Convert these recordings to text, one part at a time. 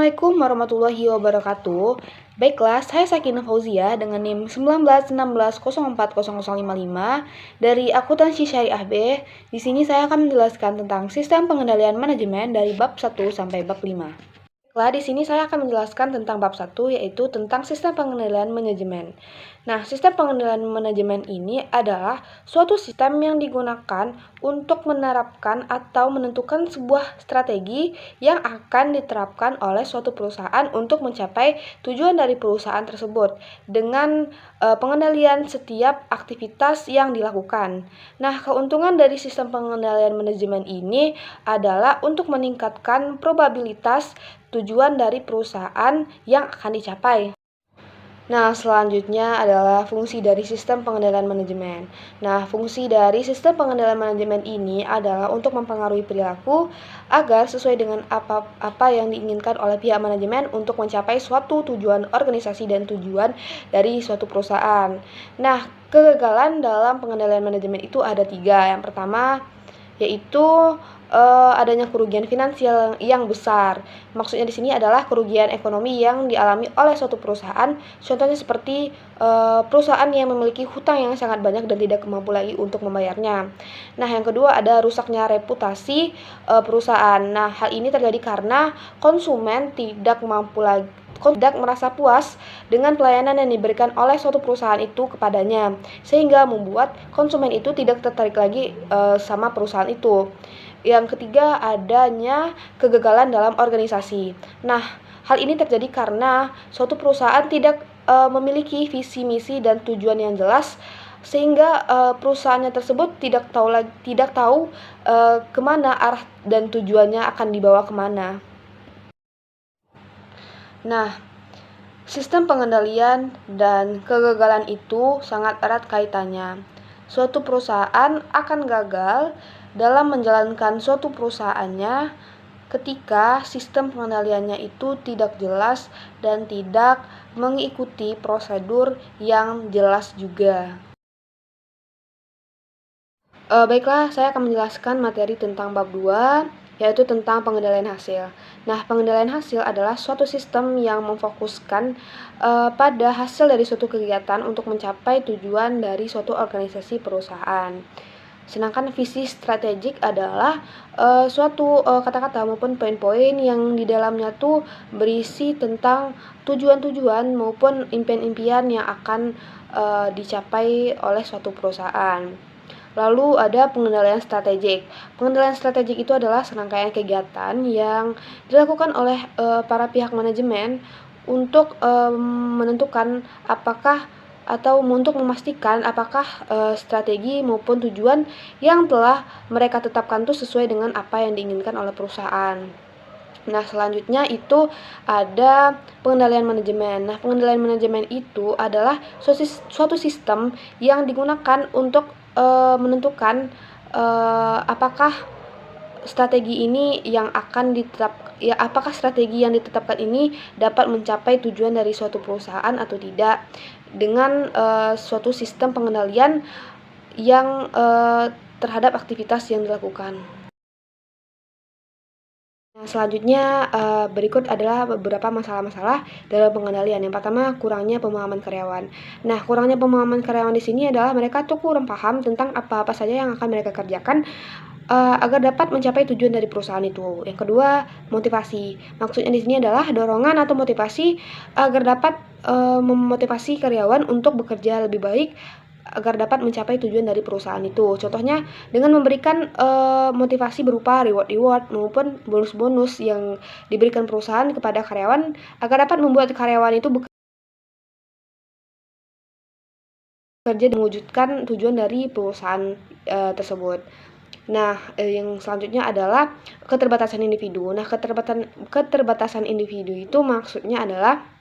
Assalamualaikum warahmatullahi wabarakatuh. Baiklah, saya Sakinah Fauzia dengan NIM 1916040055 dari Akuntansi Syariah B. Di sini saya akan menjelaskan tentang sistem pengendalian manajemen dari bab 1 sampai bab 5. Baiklah, di sini saya akan menjelaskan tentang bab 1, yaitu tentang sistem pengendalian manajemen. Nah, sistem pengendalian manajemen ini adalah suatu sistem yang digunakan untuk menerapkan atau menentukan sebuah strategi yang akan diterapkan oleh suatu perusahaan untuk mencapai tujuan dari perusahaan tersebut dengan pengendalian setiap aktivitas yang dilakukan. Nah, keuntungan dari sistem pengendalian manajemen ini adalah untuk meningkatkan probabilitas tujuan dari perusahaan yang akan dicapai. Nah, selanjutnya adalah fungsi dari sistem pengendalian manajemen. Nah, fungsi dari sistem pengendalian manajemen ini adalah untuk mempengaruhi perilaku agar sesuai dengan apa yang diinginkan oleh pihak manajemen untuk mencapai suatu tujuan organisasi dan tujuan dari suatu perusahaan. Nah, kegagalan dalam pengendalian manajemen itu ada 3. Yang pertama yaitu adanya kerugian finansial yang besar. Maksudnya di sini adalah kerugian ekonomi yang dialami oleh suatu perusahaan. Contohnya seperti perusahaan yang memiliki hutang yang sangat banyak dan tidak mampu lagi untuk membayarnya. Nah, yang kedua ada rusaknya reputasi perusahaan. Nah, hal ini terjadi karena konsumen tidak merasa puas dengan pelayanan yang diberikan oleh suatu perusahaan itu kepadanya, sehingga membuat konsumen itu tidak tertarik lagi sama perusahaan itu. Yang ketiga, adanya kegagalan dalam organisasi. Nah, hal ini terjadi karena suatu perusahaan tidak memiliki visi, misi, dan tujuan yang jelas, sehingga perusahaannya tersebut tidak tahu kemana arah dan tujuannya akan dibawa kemana. Nah, sistem pengendalian dan kegagalan itu sangat erat kaitannya. Suatu perusahaan akan gagal dalam menjalankan suatu perusahaannya ketika sistem pengendaliannya itu tidak jelas dan tidak mengikuti prosedur yang jelas juga. Baiklah, saya akan menjelaskan materi tentang bab 2, yaitu tentang pengendalian hasil. Nah, pengendalian hasil adalah suatu sistem yang memfokuskan pada hasil dari suatu kegiatan untuk mencapai tujuan dari suatu organisasi perusahaan. Sedangkan visi strategik adalah suatu kata-kata maupun poin-poin yang di dalamnya tuh berisi tentang tujuan-tujuan maupun impian-impian yang akan dicapai oleh suatu perusahaan. Lalu ada pengendalian strategik. Pengendalian strategik itu adalah serangkaian kegiatan yang dilakukan oleh para pihak manajemen untuk menentukan untuk memastikan apakah strategi maupun tujuan yang telah mereka tetapkan itu sesuai dengan apa yang diinginkan oleh perusahaan. Nah, selanjutnya itu ada pengendalian manajemen. Nah, pengendalian manajemen itu adalah suatu sistem yang digunakan untuk menentukan apakah strategi yang ditetapkan ini dapat mencapai tujuan dari suatu perusahaan atau tidak dengan suatu sistem pengendalian yang terhadap aktivitas yang dilakukan. Nah, selanjutnya berikut adalah beberapa masalah-masalah dalam pengendalian. Yang pertama, kurangnya pemahaman karyawan. Nah, kurangnya pemahaman karyawan di sini adalah mereka tuh kurang paham tentang apa-apa saja yang akan mereka kerjakan agar dapat mencapai tujuan dari perusahaan itu. Yang kedua, motivasi. Maksudnya di sini adalah dorongan atau motivasi agar dapat memotivasi karyawan untuk bekerja lebih baik agar dapat mencapai tujuan dari perusahaan itu. Contohnya dengan memberikan motivasi berupa reward maupun bonus-bonus yang diberikan perusahaan kepada karyawan agar dapat membuat karyawan itu bekerja dan mewujudkan tujuan dari perusahaan tersebut. Nah, yang selanjutnya adalah keterbatasan individu. Nah, keterbatasan individu itu maksudnya adalah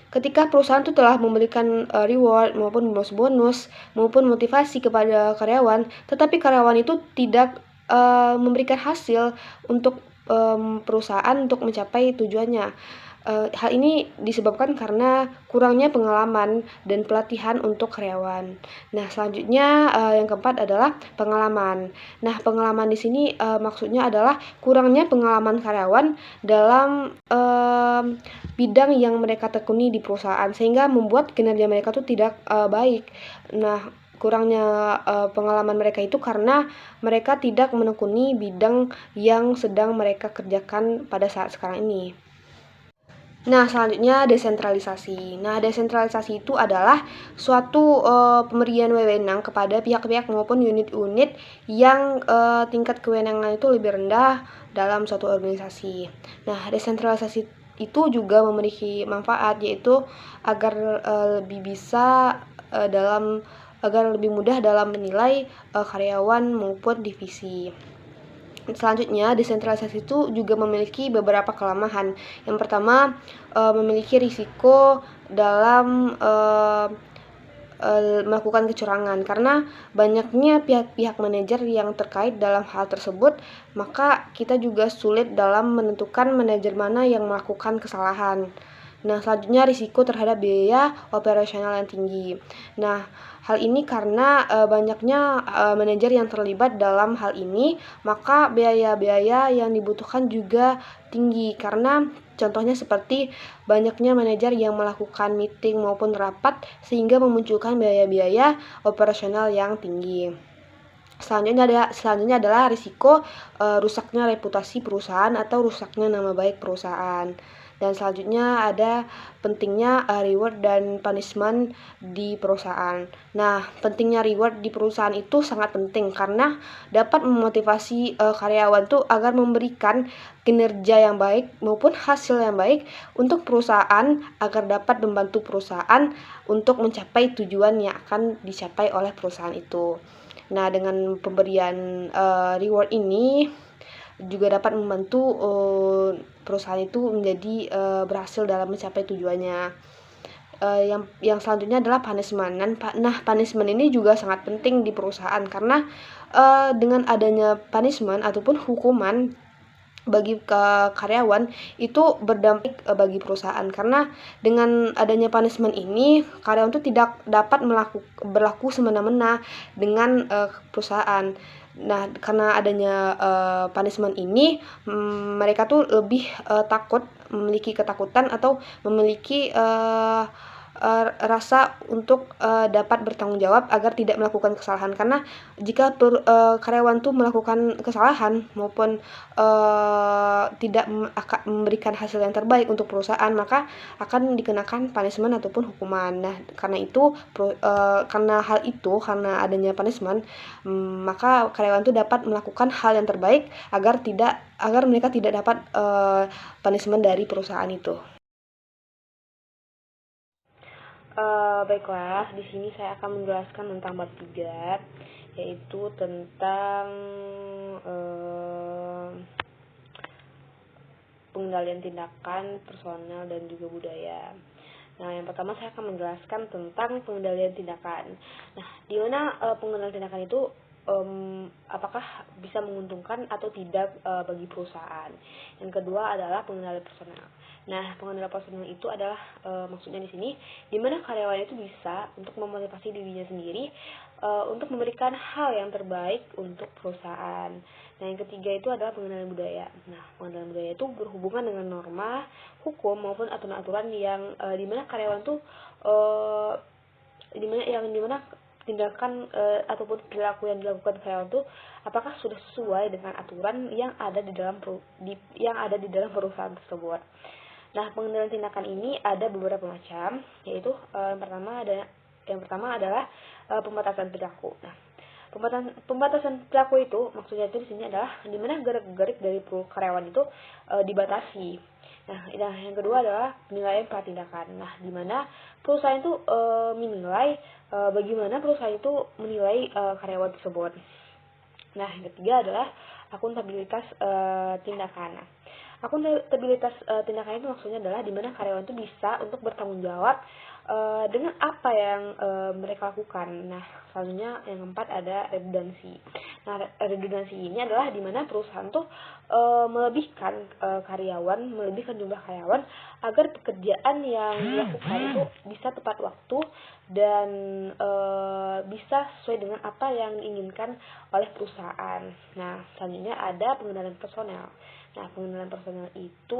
ketika perusahaan itu telah memberikan reward maupun bonus maupun motivasi kepada karyawan, tetapi karyawan itu tidak memberikan hasil untuk perusahaan untuk mencapai tujuannya. Hal ini disebabkan karena kurangnya pengalaman dan pelatihan untuk karyawan. Nah, selanjutnya yang keempat adalah pengalaman. Nah, pengalaman di sini maksudnya adalah kurangnya pengalaman karyawan dalam bidang yang mereka tekuni di perusahaan, sehingga membuat kinerja mereka tuh tidak baik. Nah, kurangnya pengalaman mereka itu karena mereka tidak menekuni bidang yang sedang mereka kerjakan pada saat sekarang ini. Nah, selanjutnya desentralisasi. Nah, desentralisasi itu adalah suatu pemberian wewenang kepada pihak-pihak maupun unit-unit yang tingkat kewenangan itu lebih rendah dalam suatu organisasi. Nah, desentralisasi itu juga memiliki manfaat, yaitu agar lebih bisa agar lebih mudah dalam menilai karyawan maupun divisi. Selanjutnya, desentralisasi itu juga memiliki beberapa kelemahan. Yang pertama, memiliki risiko dalam melakukan kecurangan, karena banyaknya pihak-pihak manajer yang terkait dalam hal tersebut, maka kita juga sulit dalam menentukan manajer mana yang melakukan kesalahan. Nah, selanjutnya risiko terhadap biaya operasional yang tinggi. Nah, hal ini karena banyaknya manajer yang terlibat dalam hal ini, maka biaya-biaya yang dibutuhkan juga tinggi, karena contohnya seperti banyaknya manajer yang melakukan meeting maupun rapat sehingga memunculkan biaya-biaya operasional yang tinggi. Selanjutnya adalah risiko rusaknya reputasi perusahaan atau rusaknya nama baik perusahaan. Dan selanjutnya ada pentingnya reward dan punishment di perusahaan. Nah, pentingnya reward di perusahaan itu sangat penting karena dapat memotivasi karyawan tuh agar memberikan kinerja yang baik maupun hasil yang baik untuk perusahaan, agar dapat membantu perusahaan untuk mencapai tujuan yang akan dicapai oleh perusahaan itu. Nah, dengan pemberian reward ini juga dapat membantu perusahaan itu menjadi berhasil dalam mencapai tujuannya. Yang selanjutnya adalah punishment. Nah, punishment ini juga sangat penting di perusahaan karena dengan adanya punishment ataupun hukuman bagi karyawan itu berdampak bagi perusahaan, karena dengan adanya punishment ini karyawan itu tidak dapat berlaku semena-mena dengan perusahaan. Nah, karena adanya punishment ini mereka tuh lebih takut, memiliki ketakutan atau memiliki rasa untuk dapat bertanggung jawab agar tidak melakukan kesalahan, karena jika karyawan tuh melakukan kesalahan maupun tidak akan memberikan hasil yang terbaik untuk perusahaan, maka akan dikenakan punishment ataupun hukuman. Nah, karena itu karena adanya punishment, maka karyawan tuh dapat melakukan hal yang terbaik agar mereka tidak dapat punishment dari perusahaan itu. Baiklah, di sini saya akan menjelaskan tentang bab 3, yaitu tentang pengendalian tindakan, personal, dan juga budaya. Nah, yang pertama saya akan menjelaskan tentang pengendalian tindakan. Nah, di mana pengendalian tindakan itu apakah bisa menguntungkan atau tidak bagi perusahaan. Yang kedua adalah pengendalian personal. Nah, pengendalian personal itu adalah maksudnya di sini di mana karyawan itu bisa untuk memotivasi dirinya sendiri untuk memberikan hal yang terbaik untuk perusahaan. Nah, yang ketiga itu adalah pengendalian budaya. Nah, pengendalian budaya itu berhubungan dengan norma, hukum maupun aturan-aturan yang di mana karyawan tuh di mana tindakan ataupun perilaku yang dilakukan karyawan itu apakah sudah sesuai dengan aturan yang ada di dalam perusahaan tersebut. Nah, pengendalian tindakan ini ada beberapa macam, yaitu yang pertama adalah pembatasan perilaku. Nah, pembatasan perilaku itu maksudnya itu di sini adalah di mana gerak-gerik dari karyawan itu dibatasi. Nah, yang kedua adalah penilaian pratindakan. Nah, di mana perusahaan itu menilai bagaimana perusahaan itu menilai karyawan tersebut. Nah, yang ketiga adalah akuntabilitas tindakan. Nah, Akuntabilitas tindakan itu maksudnya adalah di mana karyawan itu bisa untuk bertanggung jawab dengan apa yang mereka lakukan. Nah, selanjutnya yang keempat ada redundansi. Nah, redundansi ini adalah di mana perusahaan tuh melebihkan jumlah karyawan agar pekerjaan yang dilakukan itu bisa tepat waktu dan bisa sesuai dengan apa yang diinginkan oleh perusahaan. Nah, selanjutnya ada pengendalian personel. Nah, pengendalian personel itu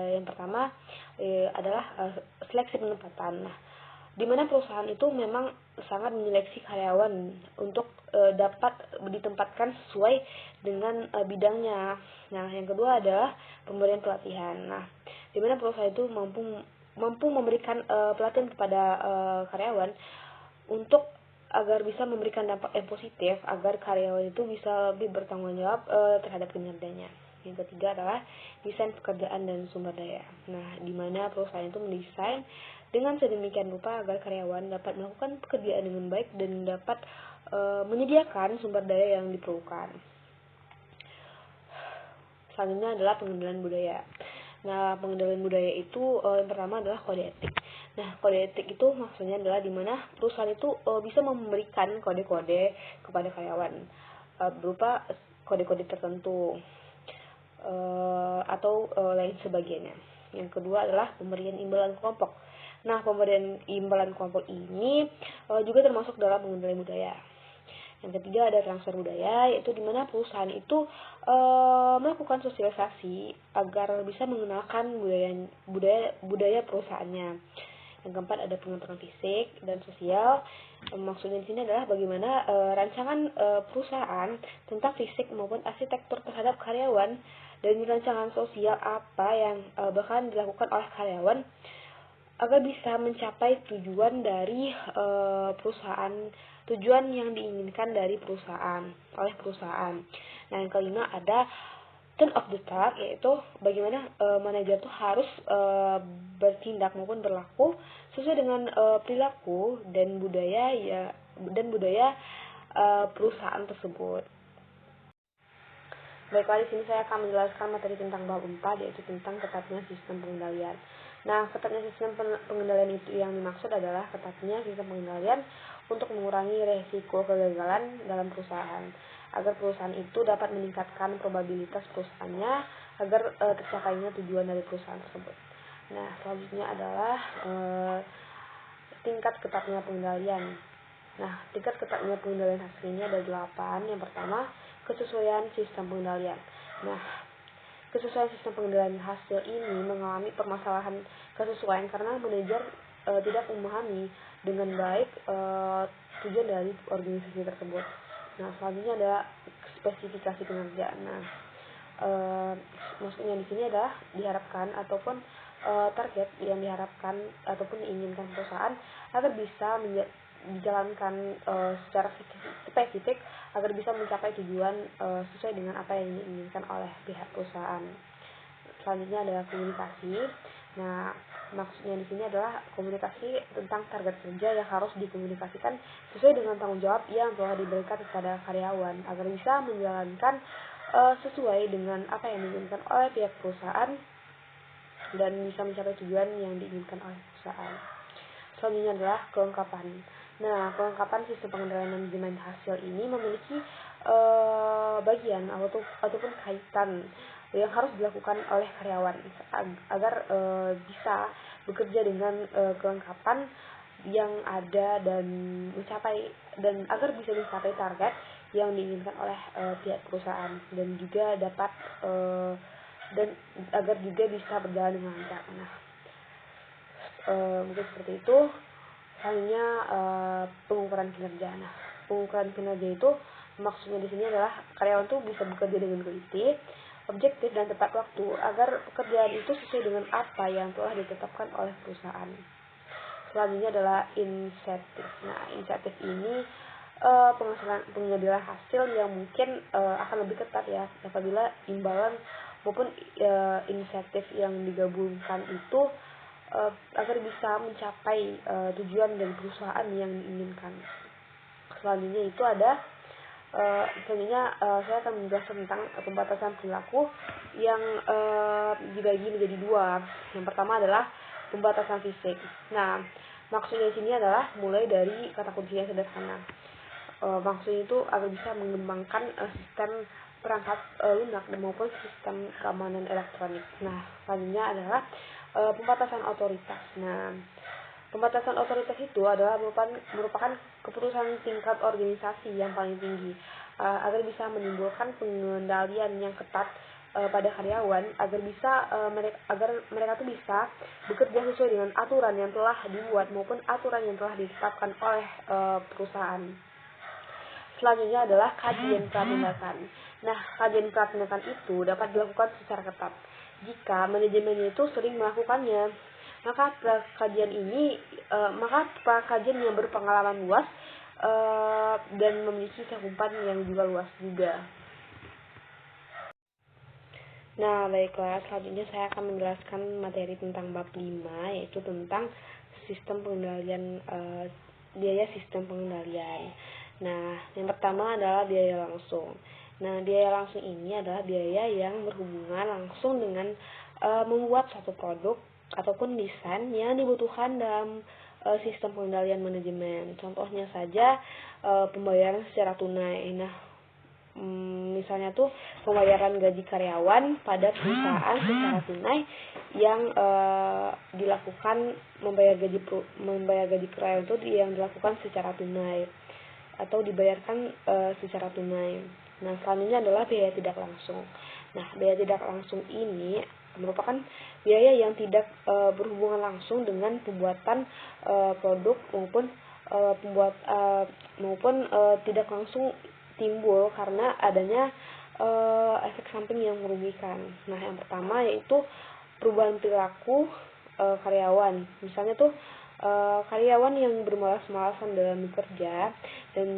yang pertama adalah seleksi penempatan. Nah, di mana perusahaan itu memang sangat menyeleksi karyawan untuk dapat ditempatkan sesuai dengan bidangnya. Nah, yang kedua adalah pemberian pelatihan. Nah, di mana perusahaan itu mampu memberikan pelatihan kepada karyawan untuk agar bisa memberikan dampak yang positif agar karyawan itu bisa lebih bertanggung jawab terhadap kinerjanya. Yang ketiga adalah desain pekerjaan dan sumber daya. Nah, di mana perusahaan itu mendesain dengan sedemikian rupa agar karyawan dapat melakukan pekerjaan dengan baik dan dapat menyediakan sumber daya yang diperlukan. Selanjutnya adalah pengendalian budaya. Nah, pengendalian budaya itu yang pertama adalah kode etik. Nah, kode etik itu maksudnya adalah di mana perusahaan itu bisa memberikan kode-kode kepada karyawan berupa kode-kode tertentu atau lain sebagainya. Yang kedua adalah pemberian imbalan kelompok. Nah, pemberian imbalan kelompok ini juga termasuk dalam pengendalian budaya. Yang ketiga ada transfer budaya, yaitu di mana perusahaan itu melakukan sosialisasi agar bisa mengenalkan budaya perusahaannya. Yang keempat ada pengaturan fisik dan sosial. Maksudnya di sini adalah bagaimana rancangan perusahaan tentang fisik maupun arsitektur terhadap karyawan dan rancangan sosial apa yang bakal dilakukan oleh karyawan agar bisa mencapai tujuan dari tujuan yang diinginkan dari oleh perusahaan. Nah, yang kelima ada turn of the task, yaitu bagaimana manajer itu harus bertindak maupun berlaku sesuai dengan perilaku dan budaya perusahaan tersebut. Baiklah, di sini saya akan menjelaskan materi tentang bab 4, yaitu tentang ketatnya sistem pengendalian. Nah, ketatnya sistem pengendalian itu yang dimaksud adalah ketatnya sistem pengendalian untuk mengurangi resiko kegagalan dalam perusahaan, agar perusahaan itu dapat meningkatkan probabilitas perusahaannya agar tercapainya tujuan dari perusahaan tersebut. Nah, selanjutnya adalah tingkat ketatnya pengendalian. Nah, tingkat ketatnya pengendalian hasil ini ada 8. Yang pertama, kesesuaian sistem pengendalian. Nah, kesesuaian sistem pengendalian hasil ini mengalami permasalahan kesesuaian karena manajer tidak memahami dengan baik tujuan dari organisasi tersebut. Nah, selanjutnya ada spesifikasi kinerja. Nah, maksudnya di sini adalah diharapkan ataupun target yang diharapkan ataupun diinginkan perusahaan agar bisa dijalankan secara spesifik agar bisa mencapai tujuan sesuai dengan apa yang diinginkan oleh pihak perusahaan. Selanjutnya ada komunikasi. Nah, maksudnya di sini adalah komunikasi tentang target kerja yang harus dikomunikasikan sesuai dengan tanggung jawab yang telah diberikan kepada karyawan agar bisa menjalankan sesuai dengan apa yang diinginkan oleh pihak perusahaan dan bisa mencapai tujuan yang diinginkan oleh perusahaan. Selanjutnya adalah kelengkapan. Nah, kelengkapan sistem pengendalian manajemen hasil ini memiliki bagian ataupun kaitan yang harus dilakukan oleh karyawan agar bisa bekerja dengan kelengkapan yang ada dan agar bisa mencapai target yang diinginkan oleh pihak perusahaan dan juga dapat dan agar juga bisa berjalan dengan lancar. Nah, mungkin seperti itu. Selanjutnya pengukuran kinerja. Nah, pengukuran kinerja itu maksudnya di sini adalah karyawan tuh bisa bekerja dengan teliti, objektif dan tepat waktu agar pekerjaan itu sesuai dengan apa yang telah ditetapkan oleh perusahaan. Selanjutnya adalah insentif. Nah, insentif ini pengambilan hasil yang mungkin akan lebih ketat ya apabila imbalan maupun insentif yang digabungkan itu agar bisa mencapai tujuan dari perusahaan yang diinginkan. Selanjutnya itu ada saya akan menjelaskan tentang pembatasan perilaku yang dibagi menjadi dua. Yang pertama adalah pembatasan fisik. Nah, maksudnya di sini adalah mulai dari kata kunci yang sederhana. Maksudnya itu agar bisa mengembangkan sistem perangkat lunak maupun sistem keamanan elektronik. Nah, selanjutnya adalah pembatasan otoritas. Nah, pembatasan otoritas itu adalah merupakan keputusan tingkat organisasi yang paling tinggi agar bisa menimbulkan pengendalian yang ketat pada karyawan agar mereka tuh bisa bekerja sesuai dengan aturan yang telah dibuat maupun aturan yang telah ditetapkan oleh perusahaan. Selanjutnya adalah kajian pratindakan. Nah, kajian pratindakan itu dapat dilakukan secara ketat jika manajemennya itu sering melakukannya. Maka prakajian yang berpengalaman luas dan memiliki cakupan yang juga luas juga. Nah, baiklah, selanjutnya saya akan menjelaskan materi tentang bab 5, yaitu tentang sistem pengendalian biaya sistem pengendalian. Nah, yang pertama adalah biaya langsung. Nah, biaya langsung ini adalah biaya yang berhubungan langsung dengan membuat suatu produk ataupun desain yang dibutuhkan dalam sistem pengendalian manajemen. Contohnya saja pembayaran secara tunai. Nah, misalnya tuh pembayaran gaji karyawan pada perusahaan secara tunai yang dilakukan membayar gaji karyawan itu yang dilakukan secara tunai atau dibayarkan secara tunai. Nah, selanjutnya adalah biaya tidak langsung. Nah, biaya tidak langsung ini merupakan biaya yang tidak berhubungan langsung dengan pembuatan produk maupun tidak langsung timbul karena adanya efek samping yang merugikan. Nah, yang pertama yaitu perubahan perilaku karyawan. Misalnya tuh karyawan yang bermalas-malasan dalam bekerja dan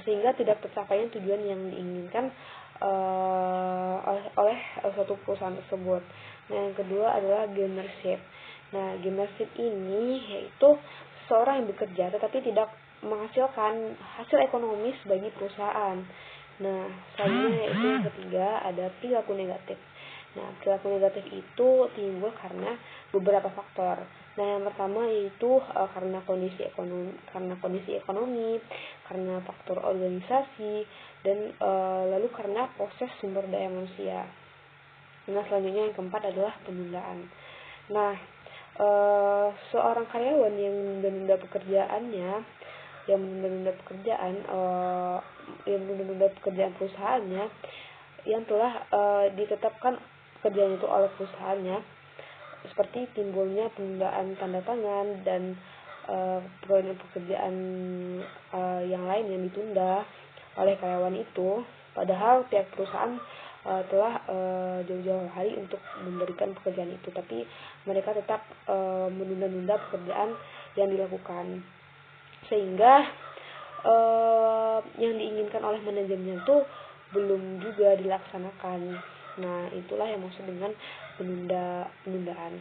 sehingga tidak tercapainya tujuan yang diinginkan oleh suatu perusahaan tersebut. Nah, yang kedua adalah gamership. Nah, gamership ini yaitu seseorang yang bekerja tetapi tidak menghasilkan hasil ekonomis bagi perusahaan. Nah, selanjutnya yaitu yang ketiga ada perilaku negatif. Nah, perilaku negatif itu timbul karena beberapa faktor. Nah, yang pertama yaitu karena kondisi ekonomi, karena faktor organisasi, dan lalu karena proses sumber daya manusia. Nah, selanjutnya yang keempat adalah penundaan. Nah, seorang karyawan yang menunda pekerjaan perusahaannya yang telah ditetapkan pekerjaan itu oleh perusahaannya, seperti timbulnya penundaan tanda tangan dan pekerjaan yang lain yang ditunda oleh karyawan itu, padahal pihak perusahaan telah jauh-jauh hari untuk memberikan pekerjaan itu, tapi mereka tetap menunda-nunda pekerjaan yang dilakukan, sehingga yang diinginkan oleh manajemen itu belum juga dilaksanakan. Nah, itulah yang maksud dengan penundaan.